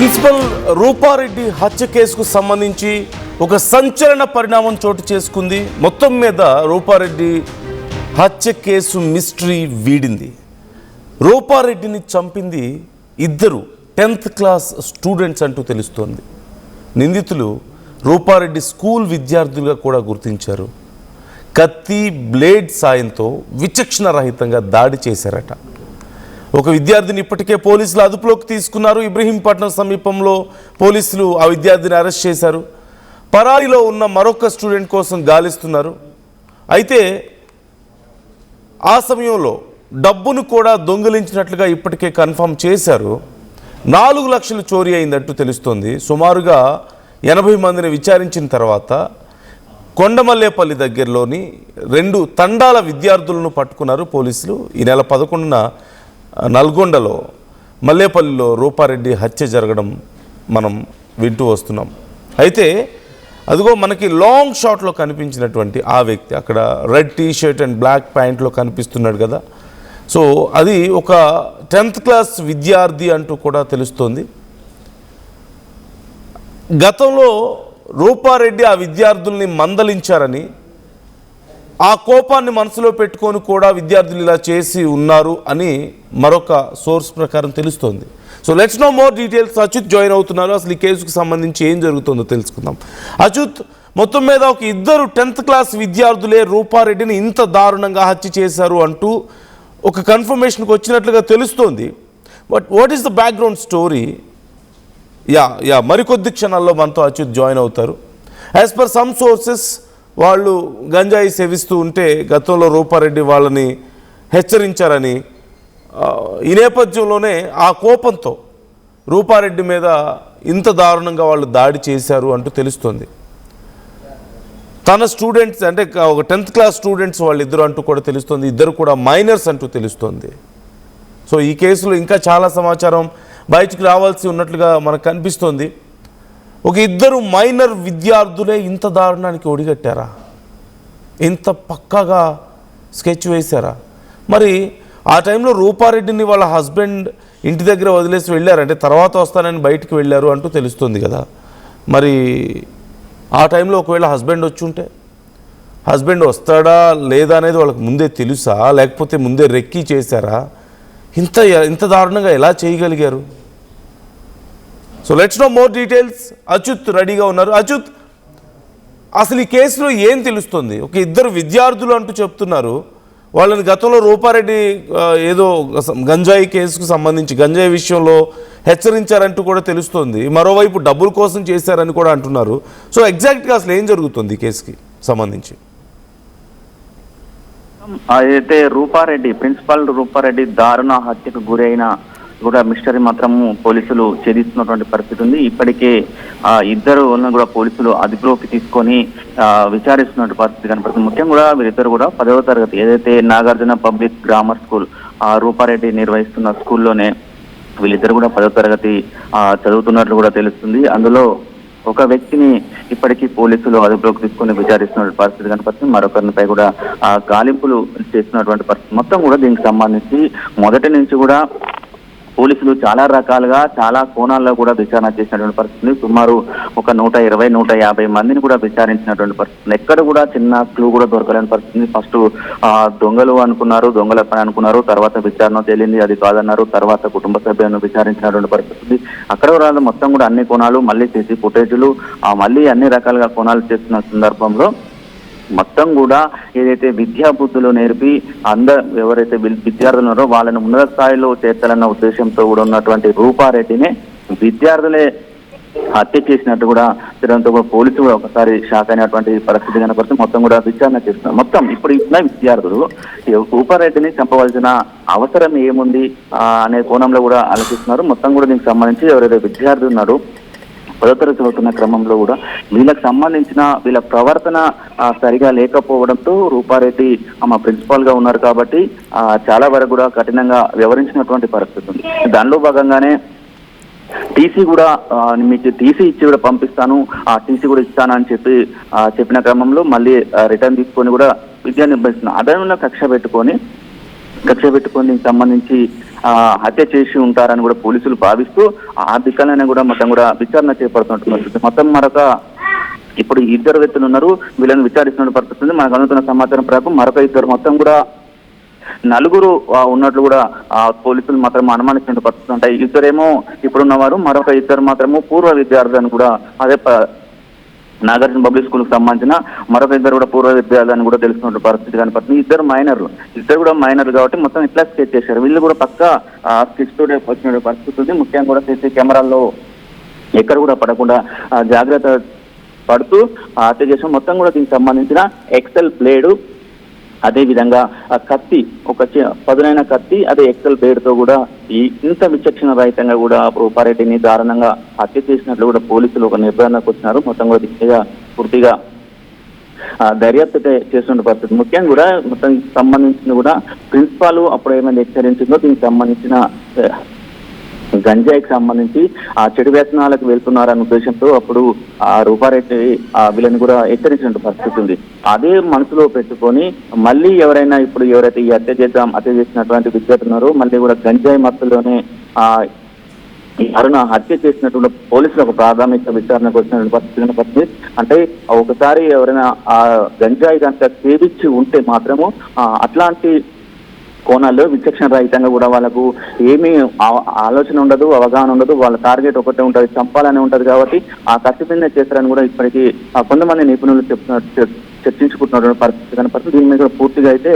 Principal Rupa Reddy హత్య కేసుకు సంబంధించి ఒక సంచలన పరిణామం చోటు చేసుకుంది. మొత్తం మీద రూపారెడ్డి హత్య కేసు మిస్టరీ వీడింది. రూపారెడ్డిని చంపింది ఇద్దరు 10th క్లాస్ స్టూడెంట్స్ అంటూ తెలుస్తోంది. నిందితులు రూపారెడ్డి స్కూల్ విద్యార్థులుగా కూడా గుర్తించారు. కత్తి బ్లేడ్ సాయంతో విచక్షణ రహితంగా దాడి చేశారట. ఒక విద్యార్థిని ఇప్పటికే పోలీసులు అదుపులోకి తీసుకున్నారు. ఇబ్రహీంపట్నం సమీపంలో పోలీసులు ఆ విద్యార్థిని అరెస్ట్ చేశారు. పరారీలో ఉన్న మరొక స్టూడెంట్ కోసం గాలిస్తున్నారు. అయితే ఆ సమయంలో డబ్బును కూడా దొంగిలించినట్లుగా ఇప్పటికే కన్ఫర్మ్ చేశారు. 4 లక్షలు చోరీ అయిందంటూ తెలుస్తోంది. సుమారుగా 80 మందిని విచారించిన తర్వాత కొండమల్లేపల్లి దగ్గరలోని 2 తండాల విద్యార్థులను పట్టుకున్నారు పోలీసులు. ఈ నెల 11న నల్గొండలో మల్లేపల్లిలో రూపారెడ్డి హత్య జరగడం మనం వింటూ వస్తున్నాం. అయితే అదిగో మనకి లాంగ్ షాట్లో కనిపించినటువంటి ఆ వ్యక్తి అక్కడ red T shirt and black ప్యాంట్లో కనిపిస్తున్నాడు కదా. సో అది ఒక 10th క్లాస్ విద్యార్థి అంటూ కూడా తెలుస్తోంది. గతంలో రూపారెడ్డి ఆ విద్యార్థుల్ని మందలించారని, ఆ కోపాన్ని మనసులో పెట్టుకొని కూడా విద్యార్థులు ఇలా చేసి ఉన్నారు అని మరొక సోర్స్ ప్రకారం తెలుస్తోంది. So let's know more details. Achyut join అవుతున్నారు. అసలు ఈ కేసుకు సంబంధించి ఏం జరుగుతుందో తెలుసుకుందాం. అచ్యుత్, మొత్తం మీద ఒక ఇద్దరు 10th క్లాస్ విద్యార్థులే రూపారెడ్డిని ఇంత దారుణంగా హత్య చేశారు అంటూ ఒక కన్ఫర్మేషన్కి వచ్చినట్లుగా తెలుస్తోంది. But what is the background story? మరికొద్ది క్షణాల్లో మనతో అచ్యుత్ జాయిన్ అవుతారు. యాజ్ పర్ సమ్ సోర్సెస్ వాళ్ళు గంజాయి సేవిస్తూ ఉంటే గతంలో రూపారెడ్డి వాళ్ళని హెచ్చరించారని, ఈ నేపథ్యంలోనే ఆ కోపంతో రూపారెడ్డి మీద ఇంత దారుణంగా వాళ్ళు దాడి చేశారు అంటూ తెలుస్తోంది. తన స్టూడెంట్స్ అంటే ఒక 10th క్లాస్ స్టూడెంట్స్ వాళ్ళిద్దరు అంటూ కూడా తెలుస్తోంది. ఇద్దరు కూడా మైనర్స్ అంటూ తెలుస్తోంది. సో ఈ కేసులో ఇంకా చాలా సమాచారం బయటికి రావాల్సి ఉన్నట్లుగా మనకు కనిపిస్తోంది. ఒక ఇద్దరు మైనర్ విద్యార్థులే ఇంత దారుణానికి ఒడిగట్టారా? ఇంత పక్కాగా స్కెచ్ వేశారా? మరి ఆ టైంలో రూపారెడ్డిని వాళ్ళ హస్బెండ్ ఇంటి దగ్గర వదిలేసి వెళ్ళారంటే తర్వాత వస్తానని బయటికి వెళ్ళారు అంటూ తెలుస్తుంది కదా. మరి ఆ టైంలో ఒకవేళ హస్బెండ్ వచ్చి ఉంటే, హస్బెండ్ వస్తాడా లేదా అనేది వాళ్ళకి ముందే తెలుసా, లేకపోతే ముందే రెక్కీ చేశారా? ఇంత దారుణంగా ఎలా చేయగలిగారు? So let's know more details. Achyut రెడీగా ఉన్నారు. అచ్యుత్, అసలు ఈ కేసులో ఏం తెలుస్తుంది? ఒక ఇద్దరు విద్యార్థులు అంటూ చెప్తున్నారు. వాళ్ళని గతంలో రూపారెడ్డి ఏదో గంజాయి కేసుకు సంబంధించి గంజాయి విషయంలో హెచ్చరించారంటూ కూడా తెలుస్తోంది. మరోవైపు డబ్బుల కోసం చేశారని కూడా అంటున్నారు. సో ఎగ్జాక్ట్గా అసలు ఏం జరుగుతుంది ఈ కేసుకి సంబంధించి? అయితే రూపారెడ్డి, ప్రిన్సిపల్ రూపారెడ్డి దారుణ హత్యకు గురైన కూడా మిస్టరీ మాత్రము పోలీసులు ఛేదిస్తున్నటువంటి పరిస్థితి ఉంది. ఇప్పటికే ఇద్దరు కూడా పోలీసులు అదుపులోకి తీసుకొని విచారిస్తున్నటువంటి పరిస్థితి కనపడుతుంది. ముఖ్యంగా కూడా వీరిద్దరు కూడా 10వ తరగతి ఏదైతే Nagarjuna public grammar school Rupa Reddy నిర్వహిస్తున్న స్కూల్లోనే వీళ్ళిద్దరు కూడా 10వ తరగతి చదువుతున్నట్లు కూడా తెలుస్తుంది. అందులో ఒక వ్యక్తిని ఇప్పటికీ పోలీసులు అదుపులోకి తీసుకుని విచారిస్తున్న పరిస్థితి కనపడుతుంది. మరొకరిపై కూడా గాలింపులు చేస్తున్నటువంటి పరిస్థితి. మొత్తం కూడా దీనికి సంబంధించి మొదటి నుంచి కూడా పోలీసులు చాలా రకాలుగా చాలా కోణాల్లో కూడా విచారణ చేసినటువంటి పరిస్థితి. సుమారు ఒక 120-150 మందిని కూడా విచారించినటువంటి పరిస్థితి. ఎక్కడ కూడా చిన్న క్లూ కూడా దొరకలేని పరిస్థితి. ఫస్ట్ దొంగలు అనుకున్నారు, దొంగల పని అనుకున్నారు. తర్వాత విచారణ తేలింది అది కాదన్నారు. తర్వాత కుటుంబ సభ్యులను విచారించినటువంటి పరిస్థితి. అక్కడ కూడా మొత్తం కూడా అన్ని కోణాలు, మళ్ళీ సీసీ ఫుటేజీలు, మళ్ళీ అన్ని రకాలుగా కోణాలు చేస్తున్న సందర్భంలో మొత్తం కూడా ఏదైతే విద్యా బుద్ధులు నేర్పి ఎవరైతే విద్యార్థులు ఉన్నారో వాళ్ళని ఉన్నత స్థాయిలో చేర్చాలన్న ఉద్దేశంతో కూడా ఉన్నటువంటి రూపారెడ్డిని విద్యార్థులే హత్య చేసినట్టు కూడా తిరంతో పోలీసులు కూడా ఒకసారి షాక్ అయినటువంటి పరిస్థితి కనపడుతుంది. మొత్తం కూడా విచారణ చేస్తున్నారు. మొత్తం ఇప్పుడు ఇచ్చిన విద్యార్థులు రూపారెడ్డిని చంపవలసిన అవసరం ఏముంది అనే కోణంలో కూడా ఆలోచిస్తున్నారు. మొత్తం కూడా దీనికి సంబంధించి ఎవరైతే విద్యార్థులు ఉన్నారో 10వ తరగతి చదువుతున్న క్రమంలో కూడా వీళ్ళకి సంబంధించిన వీళ్ళ ప్రవర్తన సరిగా లేకపోవడంతో రూపారెడ్డి ప్రిన్సిపాల్ గా ఉన్నారు కాబట్టి చాలా వరకు కూడా కఠినంగా వ్యవహరించినటువంటి పరిస్థితి ఉంది. దానిలో భాగంగానే టీసీ కూడా మీకు టీసీ ఇచ్చి కూడా పంపిస్తాను, ఆ టీసీ కూడా ఇస్తానని చెప్పిన క్రమంలో మళ్ళీ రిటర్న్ తీసుకొని కూడా విద్యా నిర్వహిస్తున్నారు. అదనంలో కక్ష పెట్టుకొని దీనికి సంబంధించి హత్య చేసి ఉంటారని కూడా పోలీసులు భావిస్తూ ఆ దిక్కలనే కూడా మొత్తం కూడా విచారణ చేపడుతున్నట్టు మొత్తం మరొక ఇప్పుడు ఇద్దరు వ్యక్తులు ఉన్నారు, వీళ్ళని విచారిస్తున్న పరిస్థితి ఉంది. మనకు అందుతున్న సమాచారం ప్రకారం మరొక ఇద్దరు మొత్తం కూడా నలుగురు ఉన్నట్లు కూడా పోలీసులు మాత్రం అనుమానిస్తున్న పరిస్థితి ఉంటాయి. ఇద్దరేమో ఇప్పుడున్నవారు, మరొక ఇద్దరు మాత్రము పూర్వ విద్యార్థులను కూడా అదే నాగార్జున పబ్లిక్ స్కూల్ కు సంబంధించిన మరొక ఇద్దరు కూడా పూర్వ విద్యార్థులను కూడా తెలుసుకున్న పరిస్థితి కనపడుతుంది. ఇద్దరు కూడా మైనర్లు కాబట్టి మొత్తం ఇట్లా స్కెచ్ చేశారు. వీళ్ళు కూడా పక్క స్కెచ్ తోటే వచ్చిన పరిస్థితి ఉంది. ముఖ్యంగా కూడా సీసీ కెమెరాల్లో ఎక్కడ కూడా పడకుండా జాగ్రత్త పడుతూ హత్య చేసిన మొత్తం కూడా దీనికి సంబంధించిన ఎక్సెల్ బ్లేడు, అదే విధంగా కత్తి, ఒక పదునైన కత్తి, అదే ఎక్సెల్ బ్లేడ్ తో కూడా ఇంత విచక్షణ రహితంగా కూడా రూపారెడ్డిని దారుణంగా హత్య చేసినట్లు కూడా పోలీసులు ఒక నిర్ధారణకు వచ్చినారు. మొత్తం కూడా దిశగా పూర్తిగా దర్యాప్తు చేస్తున్న పరిస్థితి. ముఖ్యంగా కూడా మొత్తం సంబంధించిన కూడా ప్రిన్సిపాల్ అప్పుడు ఏమైనా హెచ్చరించిందో దీనికి సంబంధించిన గంజాయికి సంబంధించి చెడు వ్యసనాలకు వెళ్తున్నారన్న ఉద్దేశంతో అప్పుడు రూపారెడ్డి వీళ్ళని కూడా హెచ్చరించిన పరిస్థితి ఉంది. అదే మనసులో పెట్టుకొని మళ్ళీ ఎవరైతే ఈ హత్య చేసినటువంటి విద్యార్థులు ఉన్నారో మళ్ళీ కూడా గంజాయి మత్తులోనే అరుణ హత్య చేసినటువంటి పోలీసులు ఒక ప్రాథమిక విచారణకు వచ్చిన పరిస్థితి. అంటే ఒకసారి ఎవరైనా ఆ గంజాయి కనుక సేవించి ఉంటే మాత్రము అట్లాంటి కోణాల్లో విచక్షణ రహితంగా కూడా వాళ్ళకు ఏమీ ఆలోచన ఉండదు, అవగాహన ఉండదు. వాళ్ళ టార్గెట్ ఒకటే ఉంటుంది, చంపాలని ఉంటది. కాబట్టి ఆ కసిపిందే చేస్తారని కూడా ఇప్పటికీ కొంతమంది నిపుణులు చర్చించుకుంటున్నటువంటి పరిస్థితి కనపడుతుంది. దీని మీద పూర్తిగా అయితే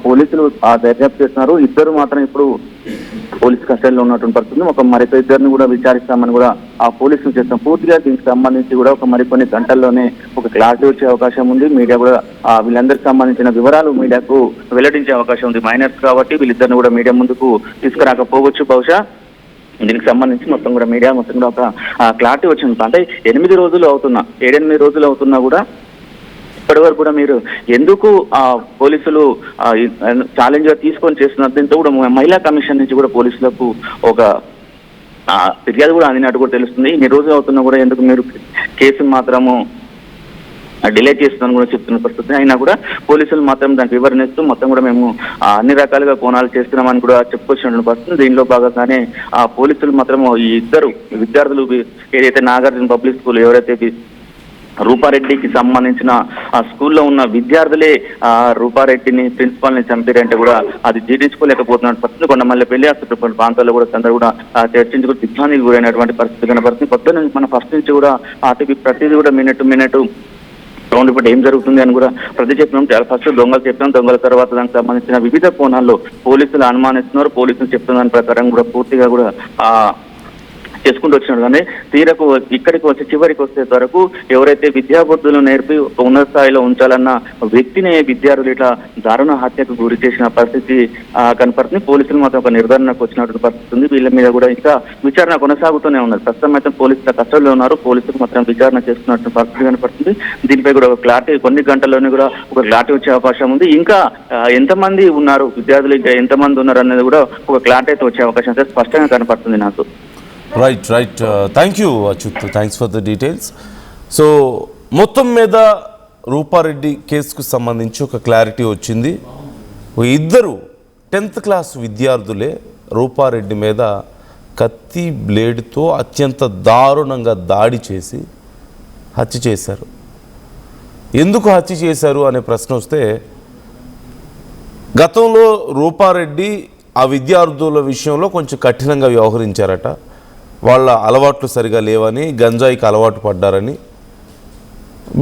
పోలీసులు దర్యాప్తు చేస్తున్నారు. ఇద్దరు మాత్రం ఇప్పుడు పోలీసు కస్టడీలో ఉన్నటువంటి పరిస్థితి. ఒక మరొక ఇద్దరిని కూడా విచారిస్తామని కూడా పోలీసులు చేస్తాం. పూర్తిగా దీనికి సంబంధించి కూడా ఒక మరికొన్ని గంటల్లోనే ఒక క్లారిటీ వచ్చే అవకాశం ఉంది. మీడియా కూడా వీళ్ళందరికి సంబంధించిన వివరాలు మీడియాకు వెల్లడించే అవకాశం ఉంది. మైనర్స్ కాబట్టి వీళ్ళిద్దరిని కూడా మీడియా ముందుకు తీసుకురాకపోవచ్చు బహుశా. దీనికి సంబంధించి మొత్తం కూడా మీడియా మొత్తం కూడా ఒక క్లారిటీ వచ్చింది. అంటే 7-8 రోజులు అవుతున్నా కూడా ఇప్పటి వరకు కూడా మీరు ఎందుకు పోలీసులు ఛాలెంజ్ గా తీసుకొని చేస్తున్నారు. దీంతో కూడా మహిళా కమిషన్ నుంచి కూడా పోలీసులకు ఒక ఫిర్యాదు కూడా అందినట్టు కూడా తెలుస్తుంది. ఇన్ని రోజులు అవుతున్నా కూడా ఎందుకు మీరు కేసును మాత్రము డిలే చేస్తుందని కూడా చెప్తున్న పరిస్థితి. అయినా కూడా పోలీసులు మాత్రం దానికి వివరణ ఇస్తూ మొత్తం కూడా మేము అన్ని రకాలుగా కోణాలు చేస్తున్నామని కూడా చెప్పుకొచ్చినటువంటి పరిస్థితి. దీనిలో భాగంగానే పోలీసులు మాత్రం ఈ ఇద్దరు విద్యార్థులు ఏదైతే నాగార్జున పబ్లిక్ స్కూల్ ఎవరైతే రూపారెడ్డికి సంబంధించిన ఆ స్కూల్లో ఉన్న విద్యార్థులే రూపారెడ్డిని ప్రిన్సిపాల్ ని చంపారంటే కూడా అది జీర్ణించుకోలేకపోతున్న పరిస్థితి. కొండమల్లిపల్లి అసలు ప్రాంతాల్లో కూడా అందరూ కూడా చర్చించుకుని దిగ్భ్రాంతికి గురైనటువంటి పరిస్థితి కనబడుతుంది. పొద్దున్న మన ఫస్ట్ నుంచి కూడా ప్రతిదీ కూడా మినిట్ రౌండ్ ఇప్పుడు ఏం జరుగుతుంది అని కూడా ప్రతి చెప్పినాం. ఫస్ట్ దొంగలు చెప్పినాం, దొంగల తర్వాత దానికి సంబంధించిన వివిధ కోణాల్లో పోలీసులు అనుమానిస్తున్నారు. పోలీసులు చెప్తున్న దాని ప్రకారం కూడా పూర్తిగా కూడా చేసుకుంటూ వచ్చినాడు. కానీ తీరకు ఇక్కడికి వచ్చి చివరికి వచ్చే వరకు ఎవరైతే విద్యాబుద్ధులు నేర్పి ఉన్నత స్థాయిలో ఉంచాలన్న వ్యక్తిని విద్యార్థులు ఇట్లా దారుణ హత్యకు గురి చేసిన పరిస్థితి కనపడుతుంది. పోలీసులు మాత్రం ఒక నిర్ధారణకు వచ్చినటువంటి పరిస్థితి ఉంది. వీళ్ళ మీద కూడా ఇంకా విచారణ కొనసాగుతూనే ఉన్నది. ప్రస్తుతం అయితే పోలీసుల కస్టడీలో ఉన్నారు. పోలీసులు మాత్రం విచారణ చేస్తున్నటువంటి పరిస్థితి కనపడుతుంది. దీనిపై కూడా ఒక క్లారిటీ కొన్ని గంటల్లోనే కూడా ఒక క్లారిటీ వచ్చే అవకాశం ఉంది. ఇంకా ఎంతమంది ఉన్నారు విద్యార్థులు, ఇంకా ఎంతమంది ఉన్నారు అనేది కూడా ఒక క్లారిటీ అయితే వచ్చే అవకాశం అయితే స్పష్టంగా కనపడుతుంది నాకు. Right thank you Achyut, thanks for the details. So మొత్తం మీద రూపారెడ్డి కేసుకు సంబంధించి ఒక క్లారిటీ వచ్చింది. ఇద్దరు 10th క్లాస్ విద్యార్థులే రూపారెడ్డి మీద కత్తి బ్లేడ్తో అత్యంత దారుణంగా దాడి చేసి హత్య చేశారు. ఎందుకు హత్య చేశారు అనే ప్రశ్న వస్తే, గతంలో రూపారెడ్డి ఆ విద్యార్థుల విషయంలో కొంచెం కఠినంగా వ్యవహరించారట. వాళ్ళ అలవాట్లు సరిగా లేవని, గంజాయికి అలవాటు పడ్డారని,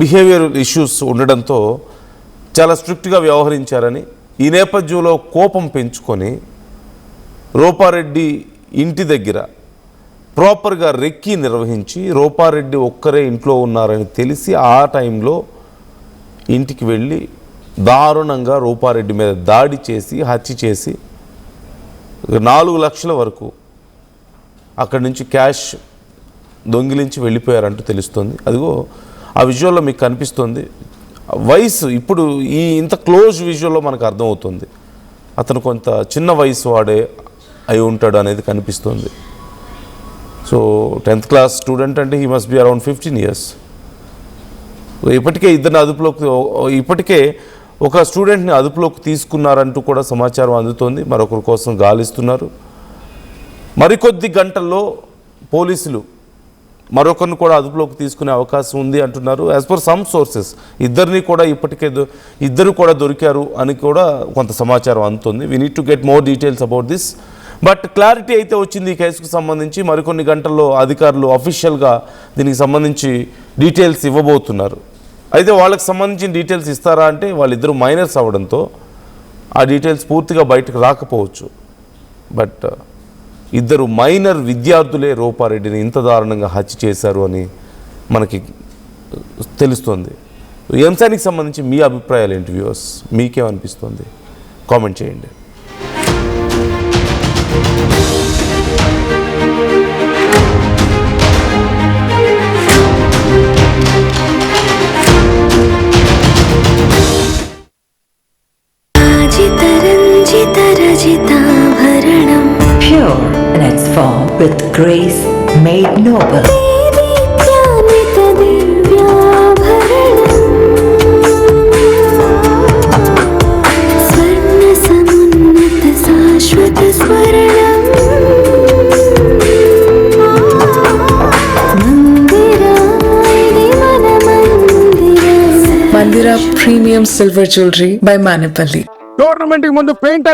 బిహేవియర్ ఇష్యూస్ ఉండడంతో చాలా స్ట్రిక్ట్గా వ్యవహరించారని, ఈ నేపథ్యంలో కోపం పెంచుకొని రూపారెడ్డి ఇంటి దగ్గర ప్రాపర్గా రెక్కీ నిర్వహించి రూపారెడ్డి ఒక్కరే ఇంట్లో ఉన్నారని తెలిసి ఆ టైంలో ఇంటికి వెళ్ళి దారుణంగా రూపారెడ్డి మీద దాడి చేసి హత్య చేసి 4 లక్షల వరకు అక్కడి నుంచి క్యాష్ దొంగిలించి వెళ్ళిపోయారంటూ తెలుస్తుంది. అదిగో ఆ విజువల్లో మీకు కనిపిస్తుంది. వయసు ఇప్పుడు ఇంత క్లోజ్ విజువల్లో మనకు అర్థమవుతుంది అతను కొంత చిన్న వయసు వాడే అయి ఉంటాడు అనేది కనిపిస్తుంది. సో 10th క్లాస్ స్టూడెంట్ అంటే he must be around 15 years. ఇప్పటికే ఒక స్టూడెంట్ని అదుపులోకి తీసుకున్నారంటూ కూడా సమాచారం అందుతోంది. మరొకరి కోసం గాలిస్తున్నారు. మరికొద్ది గంటల్లో పోలీసులు మరొకరిని కూడా అదుపులోకి తీసుకునే అవకాశం ఉంది అంటున్నారు. యాజ్ పర్ సమ్ సోర్సెస్ ఇద్దరు కూడా దొరికారు అని కూడా కొంత సమాచారం అందుతుంది. We need to get more details about this. But clarity అయితే వచ్చింది ఈ కేసుకు సంబంధించి. మరికొన్ని గంటల్లో అధికారులు అఫీషియల్గా దీనికి సంబంధించి డీటెయిల్స్ ఇవ్వబోతున్నారు. అయితే వాళ్ళకి సంబంధించిన డీటెయిల్స్ ఇస్తారా అంటే వాళ్ళిద్దరూ మైనర్స్ అవ్వడంతో ఆ డీటెయిల్స్ పూర్తిగా బయటకు రాకపోవచ్చు. బట్ ఇద్దరు మైనర్ విద్యార్థులే రూపారెడ్డిని ఇంత దారుణంగా హత్య చేశారు అని మనకి తెలుస్తుంది. ఈ అంశానికి సంబంధించి మీ అభిప్రాయాలు ఏంటి వ్యూవర్స్? మీకేమనిపిస్తుంది? కామెంట్ చేయండి. Pure in its form with grace made noble. Mandira Premium Silver Jewelry by Manipali. Tournament కి ముందు పెయింట్